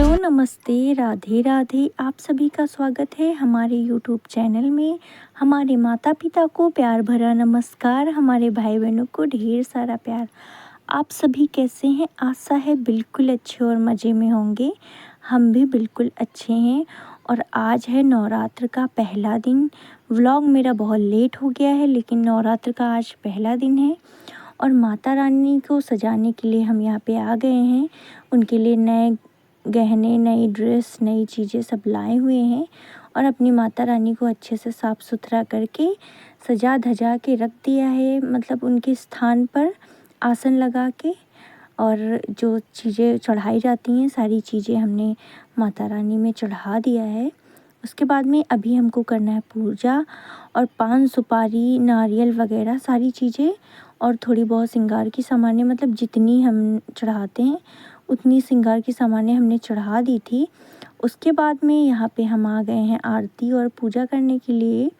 Hello, नमस्ते, राधे राधे। आप सभी का स्वागत है हमारे यूट्यूब चैनल में। हमारे माता पिता को प्यार भरा नमस्कार, हमारे भाई बहनों को ढेर सारा प्यार। आप सभी कैसे हैं? आशा है बिल्कुल अच्छे और मज़े में होंगे। हम भी बिल्कुल अच्छे हैं। और आज है नवरात्र का पहला दिन। व्लॉग मेरा बहुत लेट हो गया है, लेकिन नवरात्र का आज पहला दिन है और माता रानी को सजाने के लिए हम यहाँ पे आ गए हैं। उनके लिए नए गहने, नई ड्रेस, नई चीज़ें सब लाए हुए हैं और अपनी माता रानी को अच्छे से साफ़ सुथरा करके सजा धजा के रख दिया है, मतलब उनके स्थान पर आसन लगा के। और जो चीज़ें चढ़ाई जाती हैं सारी चीज़ें हमने माता रानी में चढ़ा दिया है। उसके बाद में अभी हमको करना है पूजा और पान सुपारी नारियल वगैरह सारी चीज़ें और थोड़ी बहुत श्रृंगार की सामानें, मतलब जितनी हम चढ़ाते हैं उतनी श्रृंगार की सामानें हमने चढ़ा दी थी। उसके बाद में यहाँ पे हम आ गए हैं आरती और पूजा करने के लिए।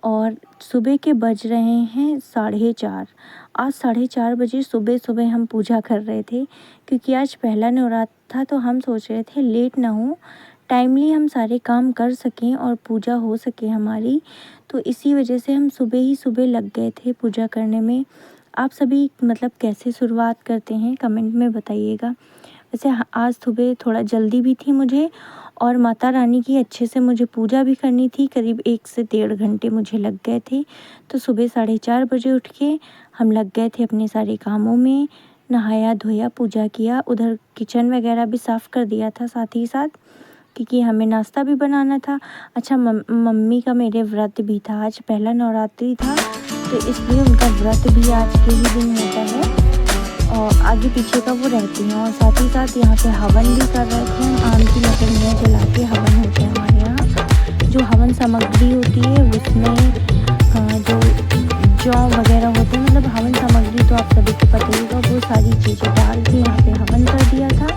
और सुबह के बज रहे हैं 4:30। आज 4:30 बजे सुबह सुबह हम पूजा कर रहे थे, क्योंकि आज पहला नवरात्र था। तो हम सोच रहे थे लेट ना हो, टाइमली हम सारे काम कर सकें और पूजा हो सके हमारी। तो इसी वजह से हम सुबह ही सुबह लग गए थे पूजा करने में। आप सभी मतलब कैसे शुरुआत करते हैं कमेंट में बताइएगा। वैसे आज सुबह थोड़ा जल्दी भी थी मुझे और माता रानी की अच्छे से मुझे पूजा भी करनी थी। करीब 1 से 1.5 घंटे मुझे लग गए थे। तो सुबह 4:30 बजे उठ के हम लग गए थे अपने सारे कामों में। नहाया धोया, पूजा किया, उधर किचन वगैरह भी साफ़ कर दिया था साथ ही साथ, क्योंकि हमें नाश्ता भी बनाना था। अच्छा, मम्मी का मेरे व्रत भी था, आज पहला नवरात्रि था तो इसलिए उनका व्रत भी आज के ही दिन होता है और आगे पीछे का वो रहती हैं। और साथ ही साथ यहाँ पे हवन भी कर रहे थे हम। आम की लकड़ियाँ जला के हवन होते हैं हमारे यहाँ। जो हवन सामग्री होती है उसमें जो जौ वगैरह होते हैं, मतलब हवन सामग्री तो आप सभी को पता ही होगा, वो सारी चीज़ें डाल के यहाँ पे हवन कर दिया था।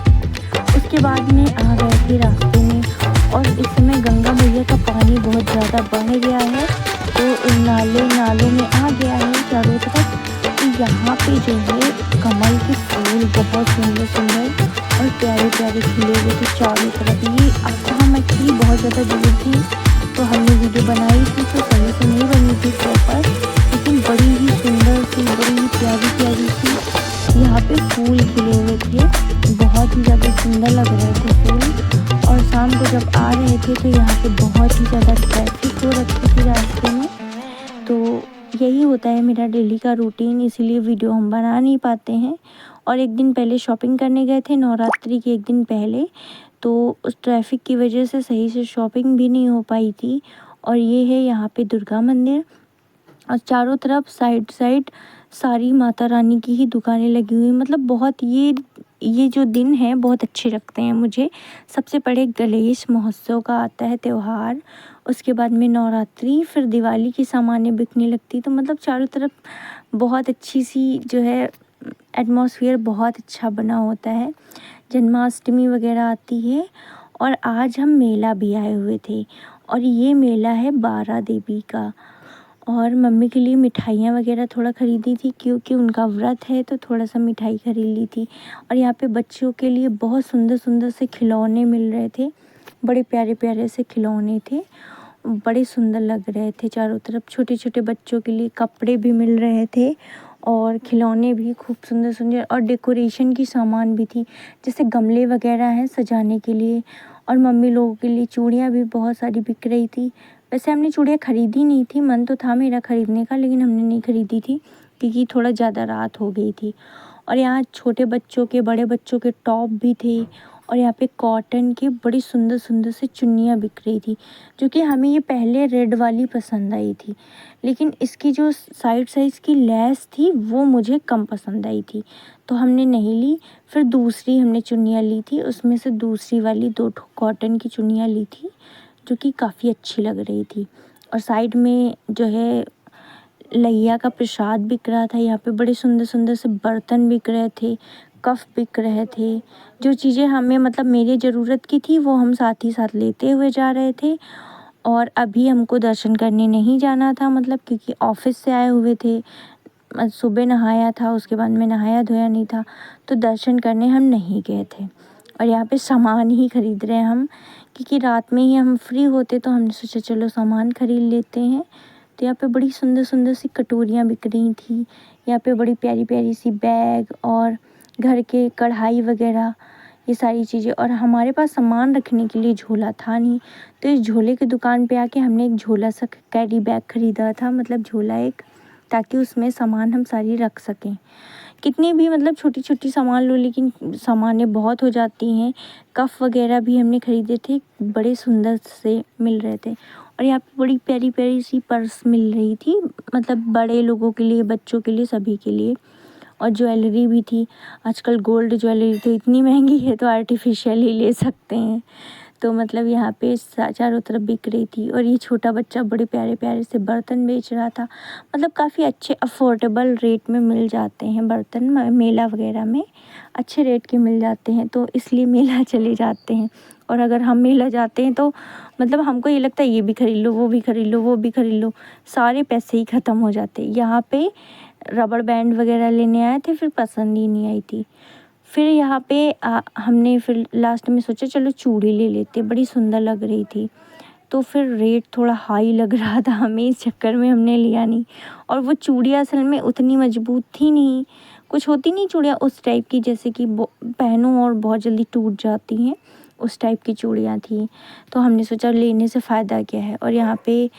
उसके बाद में आ गए थे रास्ते में और इस समय गंगा मैया का पानी बहुत ज़्यादा बढ़ गया है, तो नालों में आ गया है चारों तरफ। तो यहाँ पे जो है कमल के फूल बहुत सुंदर सुंदर और प्यारे प्यारे खिले हुए थे चारों तरफ। ये आपको हम एक्चुअली बहुत ज़्यादा दूर थी, तो हमने वीडियो बनाई थी तो सही से नहीं बनी थी प्रॉपर, लेकिन बड़ी ही सुंदर सी, बड़ी ही प्यारी प्यारी सी यहाँ पे फूल खिले हुए थे। बहुत ही ज़्यादा सुंदर लग रहे थे फूल। और शाम को जब आ रहे थे तो यहाँ पे बहुत ही ज़्यादा ट्रैफिक हो रखी थी रास्ते में। तो यही होता है मेरा डेली का रूटीन, इसीलिए वीडियो हम बना नहीं पाते हैं। और एक दिन पहले शॉपिंग करने गए थे नवरात्रि के एक दिन पहले, तो उस ट्रैफिक की वजह से सही से शॉपिंग भी नहीं हो पाई थी। और ये है यहाँ पे दुर्गा मंदिर और चारों तरफ साइड साइड सारी माता रानी की ही दुकानें लगी हुई, मतलब बहुत ये जो दिन है बहुत अच्छे लगते हैं मुझे। सबसे पहले गणेश महोत्सव का आता है त्यौहार, उसके बाद में नवरात्रि, फिर दिवाली की सामानें बिकने लगती। तो मतलब चारों तरफ बहुत अच्छी सी जो है एटमॉस्फेयर बहुत अच्छा बना होता है। जन्माष्टमी वगैरह आती है और आज हम मेला भी आए हुए थे और ये मेला है बारा देवी का। और मम्मी के लिए मिठाइयाँ वगैरह थोड़ा ख़रीदी थी, क्योंकि उनका व्रत है तो थोड़ा सा मिठाई खरीद ली थी। और यहाँ पे बच्चों के लिए बहुत सुंदर सुंदर से खिलौने मिल रहे थे, बड़े प्यारे प्यारे से खिलौने थे, बड़े सुंदर लग रहे थे। चारों तरफ छोटे छोटे बच्चों के लिए कपड़े भी मिल रहे थे और खिलौने भी खूब सुंदर सुंदर, और डेकोरेशन की सामान भी थी, जैसे गमले वगैरह हैं सजाने के लिए। और मम्मी लोगों के लिए चूड़ियाँ भी बहुत सारी बिक रही थी। वैसे हमने चूड़ियाँ ख़रीदी नहीं थी, मन तो था मेरा ख़रीदने का, लेकिन हमने नहीं ख़रीदी थी क्योंकि थोड़ा ज़्यादा रात हो गई थी। और यहाँ छोटे बच्चों के, बड़े बच्चों के टॉप भी थे और यहाँ पे कॉटन की बड़ी सुंदर सुंदर से चुन्नियाँ बिक रही थी, जो कि हमें ये पहले रेड वाली पसंद आई थी, लेकिन इसकी जो साइड साइज़ की लेस थी वो मुझे कम पसंद आई थी, तो हमने नहीं ली। फिर दूसरी हमने चुन्नियाँ ली थी, उसमें से दूसरी वाली 2 कॉटन की चुन्नियाँ ली थी, जो कि काफ़ी अच्छी लग रही थी। और साइड में जो है लैया का प्रसाद बिक रहा था। यहाँ पे बड़े सुंदर सुंदर से बर्तन बिक रहे थे, कप बिक रहे थे। जो चीज़ें हमें मतलब मेरी ज़रूरत की थी वो हम साथ ही साथ लेते हुए जा रहे थे। और अभी हमको दर्शन करने नहीं जाना था, मतलब क्योंकि ऑफिस से आए हुए थे, सुबह नहाया था, उसके बाद में नहाया धोया नहीं था, तो दर्शन करने हम नहीं गए थे। और यहाँ पे सामान ही खरीद रहे हैं हम, क्योंकि रात में ही हम फ्री होते तो हमने सोचा चलो सामान खरीद लेते हैं। तो यहाँ पे बड़ी सुंदर सुंदर सी कटोरियाँ बिक रही थी। यहाँ पे बड़ी प्यारी प्यारी सी बैग और घर के कढ़ाई वगैरह, ये सारी चीज़ें। और हमारे पास सामान रखने के लिए झोला था नहीं, तो इस झोले की दुकान पे आके हमने एक झोला सा कैरी बैग ख़रीदा था, मतलब झोला एक, ताकि उसमें सामान हम सारी रख सकें। कितनी भी मतलब छोटी छोटी सामान लो, लेकिन सामानें बहुत हो जाती हैं। कफ़ वगैरह भी हमने ख़रीदे थे, बड़े सुंदर से मिल रहे थे। और यहाँ पे बड़ी प्यारी प्यारी सी पर्स मिल रही थी, मतलब बड़े लोगों के लिए, बच्चों के लिए, सभी के लिए। और ज्वेलरी भी थी। आजकल गोल्ड ज्वेलरी तो इतनी महंगी है, तो आर्टिफिशियल ही ले सकते हैं। तो मतलब यहाँ पे चारों तरफ बिक रही थी। और ये छोटा बच्चा बड़े प्यारे प्यारे से बर्तन बेच रहा था। मतलब काफ़ी अच्छे अफोर्डेबल रेट में मिल जाते हैं बर्तन, मेला वगैरह में अच्छे रेट के मिल जाते हैं, तो इसलिए मेला चले जाते हैं। और अगर हम मेला जाते हैं तो मतलब हमको ये लगता है ये भी खरीद लो, वो भी खरीद लो, वो भी खरीद लो, सारे पैसे ही ख़त्म हो जाते। यहाँ पे रबड़ बैंड वगैरह लेने आए थे, फिर पसंद ही नहीं आई थी। फिर यहाँ पे हमने फिर लास्ट में सोचा चलो चूड़ी ले लेते, बड़ी सुंदर लग रही थी। तो फिर रेट थोड़ा हाई लग रहा था हमें, इस चक्कर में हमने लिया नहीं। और वो चूड़ियाँ असल में उतनी मजबूत थी नहीं, कुछ होती नहीं चूड़ियाँ उस टाइप की, जैसे कि पहनूं और बहुत जल्दी टूट जाती हैं, उस टाइप की चूड़ियाँ थी। तो हमने सोचा लेने से फ़ायदा क्या है। और यहाँ पे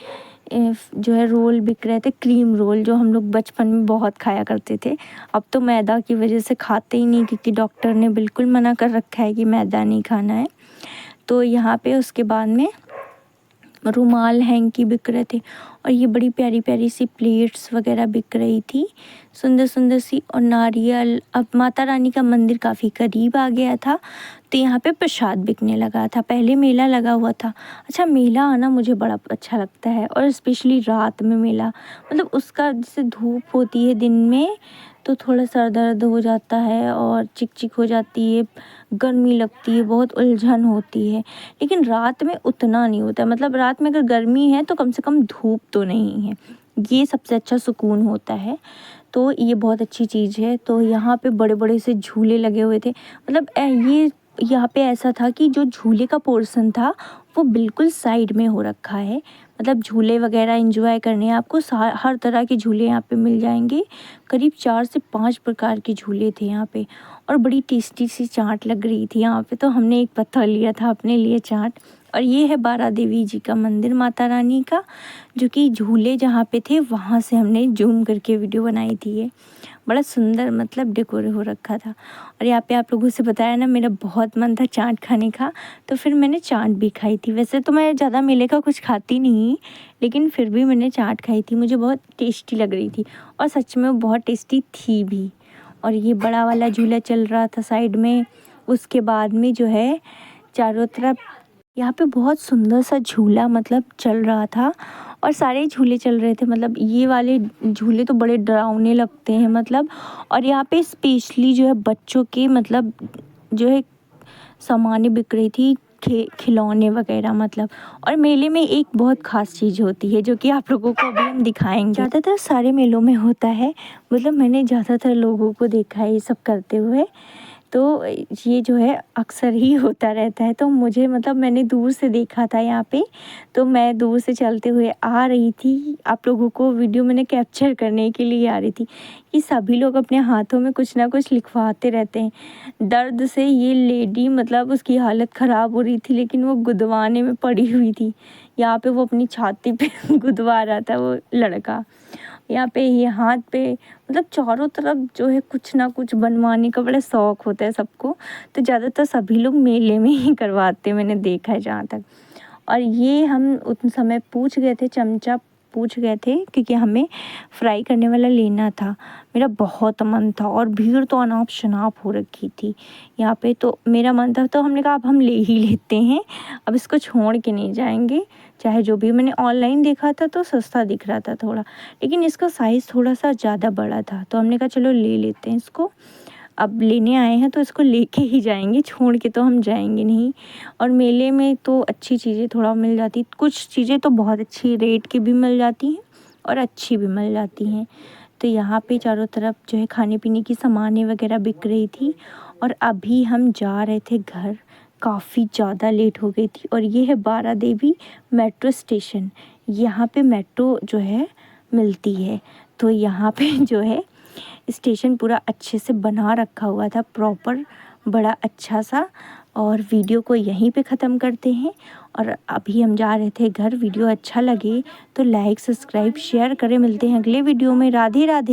जो है रोल बिक रहे थे, क्रीम रोल, जो हम लोग बचपन में बहुत खाया करते थे। अब तो मैदा की वजह से खाते ही नहीं, क्योंकि डॉक्टर ने बिल्कुल मना कर रखा है कि मैदा नहीं खाना है। तो यहाँ पे उसके बाद में रुमाल हैंकी बिक रहे थे। और ये बड़ी प्यारी प्यारी सी प्लेट्स वगैरह बिक रही थी, सुंदर सुंदर सी। और नारियल, अब माता रानी का मंदिर काफ़ी करीब आ गया था, तो यहाँ पे प्रसाद बिकने लगा था। पहले मेला लगा हुआ था। अच्छा, मेला आना मुझे बड़ा अच्छा लगता है, और स्पेशली रात में मेला, मतलब उसका जैसे धूप होती है दिन में तो थोड़ा सर दर्द हो जाता है और चिक हो जाती है, गर्मी लगती है, बहुत उलझन होती है। लेकिन रात में उतना नहीं होता, मतलब रात में अगर गर्मी है तो कम से कम धूप तो नहीं है, ये सबसे अच्छा सुकून होता है। तो ये बहुत अच्छी चीज़ है। तो यहाँ पे बड़े बड़े से झूले लगे हुए थे, मतलब ये यहाँ पे ऐसा था कि जो झूले का पोर्शन था वो बिल्कुल साइड में हो रखा है। मतलब झूले वगैरह एंजॉय करने आपको हर तरह के झूले यहाँ पे मिल जाएंगे। करीब 4 से 5 प्रकार के झूले थे यहाँ पे। और बड़ी टेस्टी सी चाट लग रही थी यहाँ पे, तो हमने एक पत्थर लिया था अपने लिए चाट। और ये है बारा देवी जी का मंदिर, माता रानी का, जो कि झूले जहाँ पे थे वहाँ से हमने जूम करके वीडियो बनाई थी। ये बड़ा सुंदर मतलब डेकोर हो रखा था। और यहाँ पे आप लोगों से बताया ना, मेरा बहुत मन था चाट खाने का, तो फिर मैंने चाट भी खाई थी। वैसे तो मैं ज़्यादा मेले का कुछ खाती नहीं, लेकिन फिर भी मैंने चाट खाई थी, मुझे बहुत टेस्टी लग रही थी, और सच में वो बहुत टेस्टी थी भी। और ये बड़ा वाला झूला चल रहा था साइड में। उसके बाद में जो है चारों तरफ यहाँ पे बहुत सुंदर सा झूला मतलब चल रहा था, और सारे झूले चल रहे थे। मतलब ये वाले झूले तो बड़े डरावने लगते हैं मतलब। और यहाँ पे स्पेशली जो है बच्चों के मतलब जो है सामानें बिक रही थी, खिलौने वगैरह मतलब। और मेले में एक बहुत ख़ास चीज़ होती है, जो कि आप लोगों को अभी हम दिखाएंगे। ज़्यादातर सारे मेलों में होता है, मतलब मैंने ज़्यादातर लोगों को देखा है ये सब करते हुए, तो ये जो है अक्सर ही होता रहता है। तो मुझे मतलब मैंने दूर से देखा था यहाँ पे, तो मैं दूर से चलते हुए आ रही थी, आप लोगों को वीडियो मैंने कैप्चर करने के लिए आ रही थी कि सभी लोग अपने हाथों में कुछ ना कुछ लिखवाते रहते हैं। दर्द से ये लेडी मतलब उसकी हालत ख़राब हो रही थी, लेकिन वो गुदवाने में पड़ी हुई थी। यहाँ पे वो अपनी छाती पे गुदवा रहा था वो लड़का। यहाँ पे ये हाथ पे, मतलब चारों तरफ जो है कुछ ना कुछ बनवाने का बड़ा शौक़ होता है सबको, तो ज़्यादातर सभी लोग मेले में ही करवाते हैं, मैंने देखा है जहाँ तक। और ये हम उस समय पूछ गए थे, चमचा पूछ गए थे, क्योंकि हमें फ्राई करने वाला लेना था। मेरा बहुत मन था, और भीड़ तो अनाप शनाप हो रखी थी यहाँ पे, तो मेरा मन था, तो हमने कहा अब हम ले ही लेते हैं, अब इसको छोड़ के नहीं जाएंगे। चाहे जो भी, मैंने ऑनलाइन देखा था तो सस्ता दिख रहा था थोड़ा, लेकिन इसका साइज़ थोड़ा सा ज़्यादा बड़ा था, तो हमने कहा चलो ले लेते हैं इसको। अब लेने आए हैं तो इसको लेके ही जाएंगे, छोड़ के तो हम जाएंगे नहीं। और मेले में तो अच्छी चीज़ें थोड़ा मिल जाती, कुछ चीज़ें तो बहुत अच्छी रेट की भी मिल जाती हैं और अच्छी भी मिल जाती हैं। तो यहाँ पे चारों तरफ जो है खाने पीने की सामानें वगैरह बिक रही थी। और अभी हम जा रहे थे घर, काफ़ी ज़्यादा लेट हो गई थी। और ये है बारा देवी मेट्रो स्टेशन। यहाँ पे मेट्रो जो है मिलती है। तो यहाँ पे जो है स्टेशन पूरा अच्छे से बना रखा हुआ था, प्रॉपर बड़ा अच्छा सा। और वीडियो को यहीं पे ख़त्म करते हैं। और अभी हम जा रहे थे घर। वीडियो अच्छा लगे तो लाइक, सब्सक्राइब, शेयर करें। मिलते हैं अगले वीडियो में। राधे राधे।